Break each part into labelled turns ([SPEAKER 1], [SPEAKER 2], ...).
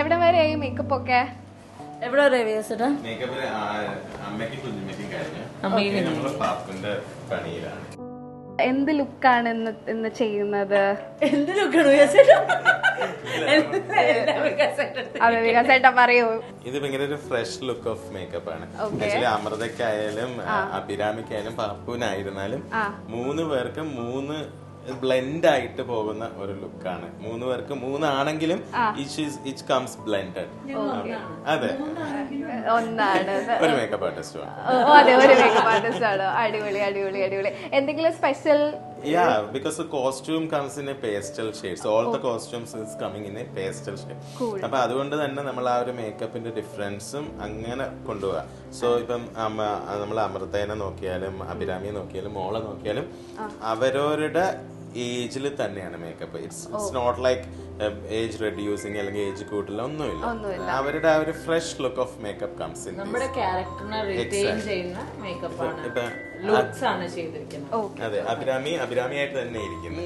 [SPEAKER 1] എവിടെ വരെയായി മേക്കപ്പ് ഒക്കെ?
[SPEAKER 2] എവിടെ വരെ ചേട്ടാ?
[SPEAKER 1] എന്ത് ലുക്കാണ് ഇന്ന് ചെയ്യുന്നത്?
[SPEAKER 2] എന്ത് ലുക്കാണ്
[SPEAKER 1] അതെ വികാസേട്ടാ പറയൂ.
[SPEAKER 3] ഇത് ഭയങ്കര ഒരു ഫ്രഷ് ലുക്ക് ഓഫ് മേക്കപ്പ് ആണ്. ആക്ച്വലി അമൃതയ്ക്കായാലും അഭിരാമിക്കായാലും പാപ്പുവിനായിരുന്നാലും 3 പേർക്കും 3 ബ്ലെൻഡ് ആയിട്ട് പോകുന്ന ഒരു ലുക്കാണ്. 3 പേർക്ക് 3 ആണെങ്കിലും ഇച്ച് കംസ് ബ്ലെൻഡഡ്. അതെ,
[SPEAKER 1] ഒന്നാണ്
[SPEAKER 3] ഒരു മേക്കപ്പ് ആർട്ടിസ്റ്റ് ആണ്.
[SPEAKER 1] അതെ, ഒരു മേക്കപ്പ് ആർട്ടിസ്റ്റ് ആണ്. അടിപൊളി അടിപൊളി അടിപൊളി. എന്തെങ്കിലും special?
[SPEAKER 3] Yeah, because the costume comes in a pastel shade. So all the costumes is coming in a pastel shade. അപ്പൊ അതുകൊണ്ട് തന്നെ നമ്മൾ ആ ഒരു മേക്കപ്പിന്റെ ഡിഫറൻസും അങ്ങനെ കൊണ്ടുപോവാ. സോ ഇപ്പം നമ്മൾ അമൃതേനെ നോക്കിയാലും അഭിരാമിയെ നോക്കിയാലും മോളെ നോക്കിയാലും അവരവരുടെ ഏജിൽ തന്നെയാണ് makeup. It's not like age reducing അല്ലെങ്കിൽ ഏജ് കൂട്ടില്ല, ഒന്നുമില്ല. അവരുടെ ആ ഒരു fresh look of makeup comes in.
[SPEAKER 2] നമ്മുടെ ക്യാരക്ടറിനെ റിറ്റെയിൻ ചെയ്യുന്ന മേക്കപ്പ് ആണ്, ലുക്സ് ആണ് ചെയ്തിരിക്കുന്നത്.
[SPEAKER 3] അതെ, അഭിരാമിയായിട്ട് തന്നെ ഇരിക്കുന്നു.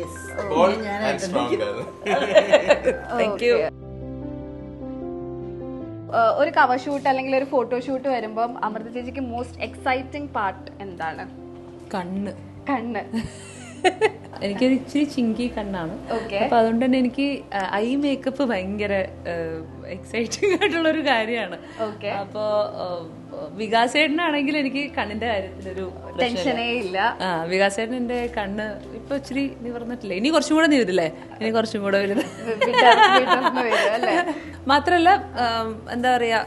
[SPEAKER 1] ഒരു കവർ ഷൂട്ട് അല്ലെങ്കിൽ ഒരു ഫോട്ടോ ഷൂട്ട് വരുമ്പോ അമൃത ചേച്ചിക്ക് മോസ്റ്റ് എക്സൈറ്റിംഗ് പാർട്ട് എന്താണ്?
[SPEAKER 2] കണ്ണ്.
[SPEAKER 4] എനിക്കൊരു ഇച്ചിരി ചിങ്കി കണ്ണാണ്. അപ്പൊ അതുകൊണ്ട് തന്നെ എനിക്ക് ഐ മേക്കപ്പ് ഭയങ്കര എക്സൈറ്റിംഗ് ആയിട്ടുള്ള ഒരു കാര്യമാണ്. അപ്പൊ വികാസേട്ടനാണെങ്കിൽ എനിക്ക് കണ്ണിന്റെ കാര്യത്തിലൊരു
[SPEAKER 1] ടെൻഷനേ ഇല്ല.
[SPEAKER 4] വികാസേട്ടൻ എന്റെ കണ്ണ് ഇപ്പൊ ഇച്ചിരി നിവർന്നിട്ടില്ല. ഇനി കുറച്ചും കൂടെ നിവരില്ലേ? ഇനി കുറച്ചും കൂടെ വലുത്. മാത്രല്ല എന്താ പറയാ,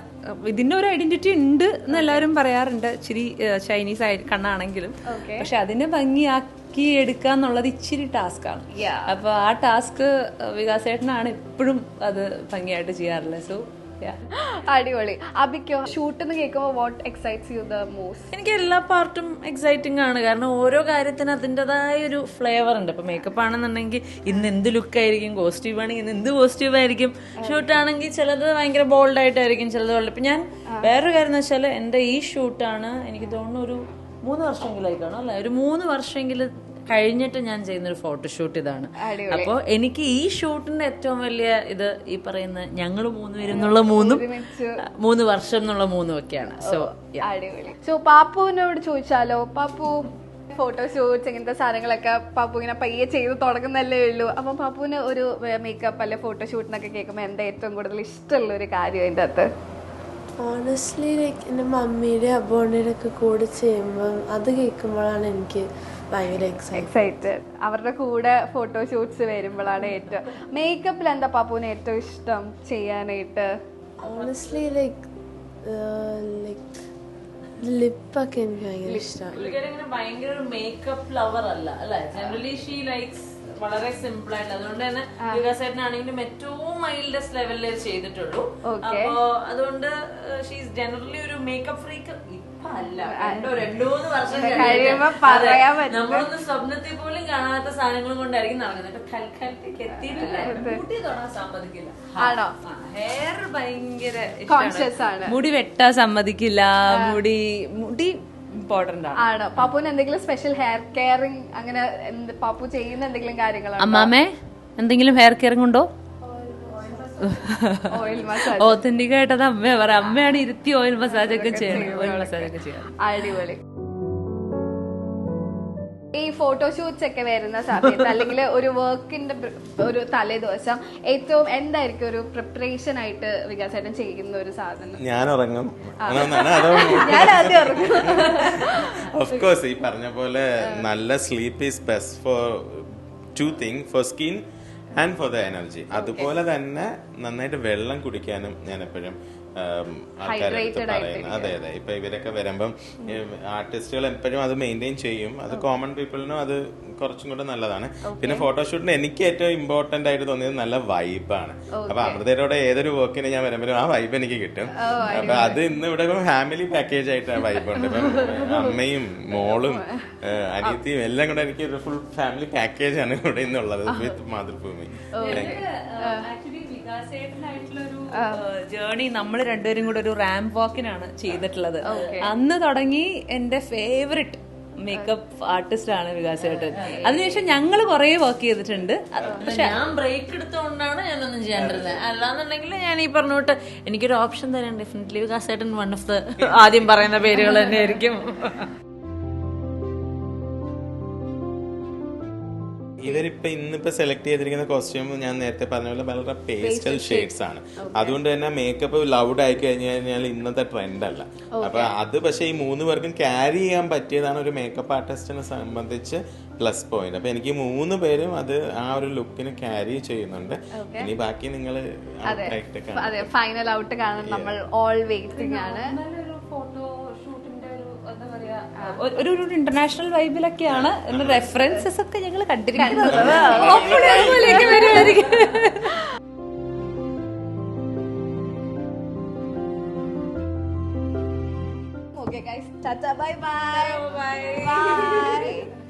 [SPEAKER 4] ഇതിന്റെ ഒരു ഐഡന്റിറ്റി ഉണ്ട് എന്ന് എല്ലാവരും പറയാറുണ്ട്. ഇച്ചിരി ചൈനീസ് കണ്ണാണെങ്കിലും പക്ഷെ അതിനെ ഭംഗിയാക്കി എടുക്കാന്നുള്ളത് ഇച്ചിരി ടാസ്ക് ആണ്. അപ്പൊ ആ ടാസ്ക് വികാസേട്ടനാണ് എപ്പോഴും അത് ഭംഗിയായിട്ട് ചെയ്യാറുള്ളത്. സോ
[SPEAKER 1] അടിപൊളി. അബിക്കോ ഷൂട്ട് എന്ന് കേൾക്കുമ്പോൾ what excites you the most?
[SPEAKER 2] എനിക്ക് എല്ലാ പാർട്ടും എക്സൈറ്റിംഗ് ആണ്. കാരണം ഓരോ കാര്യത്തിന് അതിൻ്റെതായ ഒരു ഫ്ലേവർ ഉണ്ട്. ഇപ്പൊ മേക്കപ്പ് ആണെന്നുണ്ടെങ്കിൽ ഇന്ന് എന്ത് ലുക്കായിരിക്കും, കോസ്റ്റ്യൂം ആണെങ്കിൽ ഇന്ന് എന്ത് കോസ്റ്റ്യൂം ആയിരിക്കും, ഷൂട്ടാണെങ്കിൽ ചിലത് ഭയങ്കര ബോൾഡ് ആയിട്ടായിരിക്കും, ചിലത് ബോൾഡ്. ഇപ്പൊ ഞാൻ വേറൊരു കാര്യം എന്ന് വെച്ചാൽ എന്റെ ഈ ഷൂട്ടാണ് എനിക്ക് തോന്നുന്നു ഒരു 3 വർഷമെങ്കിലും കാണും അല്ലെ, ഒരു 3 വർഷമെങ്കിലും കഴിഞ്ഞിട്ട് ഞാൻ ചെയ്യുന്നൊരു ഫോട്ടോഷൂട്ട് ഇതാണ്. അപ്പൊ എനിക്ക് ഈ ഷൂട്ടിന്റെ ഏറ്റവും വലിയ ഇത് ഈ പറയുന്ന ഞങ്ങള് 3 പേരും എന്നുള്ള 3 വർഷം എന്നുള്ള 3 ഒക്കെയാണ്. സോ
[SPEAKER 1] സോ പാപ്പുവിനോട് ചോദിച്ചാലോ? പാപ്പു ഫോട്ടോഷൂട്ട്സ് ഇങ്ങനത്തെ സാധനങ്ങളൊക്കെ പാപ്പു ഇങ്ങനെ പയ്യെ ചെയ്ത് തുടങ്ങുന്നല്ലേ ഉള്ളൂ. അപ്പൊ പാപ്പുവിന് ഒരു മേക്കപ്പ് അല്ലെ ഫോട്ടോഷൂട്ടിനൊക്കെ കേൾക്കുമ്പോ എന്താ ഏറ്റവും കൂടുതൽ ഇഷ്ടമുള്ള ഒരു കാര്യം അതിന്റെ അകത്ത്?
[SPEAKER 5] ഓണസ്റ്റ്ലി ലൈക്ക് എൻ്റെ മമ്മിയുടെ അബോണിയുടെ ഒക്കെ കൂടെ ചെയ്യുമ്പോൾ അത് കേൾക്കുമ്പോഴാണ് എനിക്ക് ഭയങ്കര
[SPEAKER 1] എക്സൈറ്റഡ്. അവരുടെ കൂടെ ഫോട്ടോഷൂട്ട്സ് വരുമ്പോഴാണ് ഏറ്റവും. മേക്കപ്പിൽ എന്താ പാപ്പുവിന് ഏറ്റവും ഇഷ്ടം ചെയ്യാനായിട്ട്?
[SPEAKER 5] ഓണസ്റ്റ്ലി ലൈക്ക് ലിപ്പൊക്കെ എനിക്ക് ഭയങ്കര ഇഷ്ടമാണ്.
[SPEAKER 2] ഭയങ്കര ഒരു മേക്കപ്പ് ലവർ അല്ല അല്ലെ, ജനറലി ഷീ ലൈക്സ് വളരെ സിമ്പിൾ ആയിട്ട്. അതുകൊണ്ട് തന്നെ വികാസേട്ടനാണെങ്കിലും ഏറ്റവും മൈൽഡസ്റ്റ് ലെവലിലേ ചെയ്തിട്ടുള്ളൂ. അപ്പോ അതുകൊണ്ട് ഷീസ് ജനറലി ഒരു മേക്കപ്പ് ഫ്രീക്ക് ഇപ്പൊ അല്ല. 2-3 വർഷം നമ്മളൊന്നും സ്വപ്നത്തിൽ പോലും കാണാത്ത സാധനങ്ങളും കൊണ്ടായിരിക്കും നടക്കുന്നത്. തൽക്കാലത്തേക്ക് എത്തിയിട്ടില്ല, മുടി തൊടാൻ സമ്മതിക്കില്ല. ഹെയർ ഭയങ്കര
[SPEAKER 1] കോൺഷ്യസ് ആണ്.
[SPEAKER 4] മുടി വെട്ടാൻ സമ്മതിക്കില്ല. മുടി ഇമ്പോർട്ടന്റ് ആണ്.
[SPEAKER 1] ആണോ? പാപ്പുവിന് എന്തെങ്കിലും സ്പെഷ്യൽ ഹെയർ കെയറിംഗ് അങ്ങനെ പാപ്പു ചെയ്യുന്ന എന്തെങ്കിലും കാര്യങ്ങളാണ്?
[SPEAKER 4] അമ്മാമേ എന്തെങ്കിലും ഹെയർ കെയറിംഗ് ഉണ്ടോ?
[SPEAKER 1] ഓയിൽ മസാജ്
[SPEAKER 4] ഓതന്റിക് ആയിട്ട് അത് അമ്മയാ പറയാം. അമ്മയാണ് ഇരുത്തി ഓയിൽ മസാജ് ഒക്കെ ചെയ്യണം. ഓയിൽ മസാജ് ഒക്കെ ചെയ്യണം.
[SPEAKER 1] അടിപൊളി. ഈ ഫോട്ടോഷൂട്ട്സ് ഒക്കെ വരുന്ന സമയത്ത് അല്ലെങ്കിൽ ഒരു വർക്കിന്റെ ഒരു തലേ ദിവസം ഏറ്റവും എന്തായിരിക്കും ഒരു പ്രിപ്പറേഷൻ ആയിട്ട് വികാസേട്ടൻ ചെയ്യുന്ന ഒരു സാധനം?
[SPEAKER 3] ഞാൻ ഉറങ്ങും.
[SPEAKER 1] ഞാൻ ആദ്യം ഉറങ്ങും.
[SPEAKER 3] ഓഫ് കോഴ്സ് ഈ പറഞ്ഞ പോലെ നല്ല sleep is best for 2 things, four skin and for the energy. അതുപോലെ തന്നെ നന്നായിട്ട് വെള്ളം കുടിക്കാനും ഞാൻ എപ്പോഴും ആൾക്കാരെ പറയുന്നത്. അതെ അതെ, ഇപ്പൊ ഇവരൊക്കെ വരുമ്പം ആർട്ടിസ്റ്റുകൾ എപ്പോഴും അത് മെയിൻറ്റെയിൻ ചെയ്യും. അത് കോമൺ പീപ്പിളിനും അത് കുറച്ചും കൂടെ നല്ലതാണ്. പിന്നെ ഫോട്ടോഷൂട്ടിന് എനിക്ക് ഏറ്റവും ഇമ്പോർട്ടന്റ് ആയിട്ട് തോന്നിയത് നല്ല വൈബാണ്. അപ്പൊ അമൃതയുടെ ഏതൊരു വർക്കിന് ഞാൻ വരുമ്പോഴും ആ വൈബ് എനിക്ക് കിട്ടും. അപ്പൊ അത് ഇന്ന് ഇവിടെ ഫാമിലി പാക്കേജ് ആയിട്ട് ആ വൈബ് ഉണ്ട്. ഇപ്പം അമ്മയും മോളും അനിയത്തിയും എല്ലാം കൂടെ എനിക്ക് ഒരു ഫുൾ ഫാമിലി പാക്കേജ് ആണ് ഇവിടെ ഇന്നുള്ളത് വിത്ത് മാതൃഭൂമി.
[SPEAKER 4] വികാസേട്ടനായിട്ടുള്ളൊരു ജേർണി നമ്മൾ രണ്ടുപേരും കൂടെ ഒരു റാമ്പ് വാക്കിനാണ് ചെയ്തിട്ടുള്ളത്. അന്ന് തുടങ്ങി എന്റെ ഫേവറേറ്റ് മേക്കപ്പ് ആർട്ടിസ്റ്റ് ആണ് വികാസ് ചേട്ടൻ. അതിനുശേഷം ഞങ്ങൾ കുറെ വർക്ക് ചെയ്തിട്ടുണ്ട്.
[SPEAKER 2] പക്ഷെ ഞാൻ ബ്രേക്ക് എടുത്തോണ്ടാണ് ഞാനൊന്നും ചെയ്യാണ്ടിരുന്നത്. അല്ലാന്നുണ്ടെങ്കിൽ ഞാൻ ഈ പറഞ്ഞോട്ട് എനിക്കൊരു ഓപ്ഷൻ തരാൻ ഡെഫിനറ്റ്ലി വികാസ് ചേട്ടൻ വൺ ഓഫ് ദ ആദ്യം പറയുന്ന പേരുകൾ തന്നെ ആയിരിക്കും.
[SPEAKER 3] ഇവരിപ്പോ ഇന്നിപ്പോ സെലക്ട് ചെയ്തിരിക്കുന്ന കോസ്റ്റ്യൂം ഞാൻ നേരത്തെ പറഞ്ഞ പോലെ വളരെ പേസ്റ്റൽ ഷെയ്ഡ്സ് ആണ്. അതുകൊണ്ട് തന്നെ മേക്കപ്പ് ലൗഡ് ആയി കഴിഞ്ഞു കഴിഞ്ഞാൽ ഇന്നത്തെ ട്രെൻഡ് അല്ല. അപ്പൊ അത് പക്ഷെ ഈ 3 പേർക്കും ക്യാരി ചെയ്യാൻ പറ്റിയതാണ് ഒരു മേക്കപ്പ് ആർട്ടിസ്റ്റിനെ സംബന്ധിച്ച് പ്ലസ് പോയിന്റ്. അപ്പൊ എനിക്ക് 3 പേരും അത് ആ ഒരു ലുക്കിന് ക്യാരി ചെയ്യുന്നുണ്ട്. ഇനി ബാക്കി നിങ്ങൾ
[SPEAKER 1] ഫൈനൽ ഔട്ട് കാണാൻ നമ്മൾ ഓൾ വെയിറ്റിംഗ് ആണ്.
[SPEAKER 4] ഒരു ഇന്റർനാഷണൽ വൈബിലൊക്കെയാണ് റെഫറൻസസ് ഒക്കെ ഞങ്ങൾ കണ്ടിരിക്കുന്നത്.
[SPEAKER 1] Okay guys, tata, bye bye. Bye.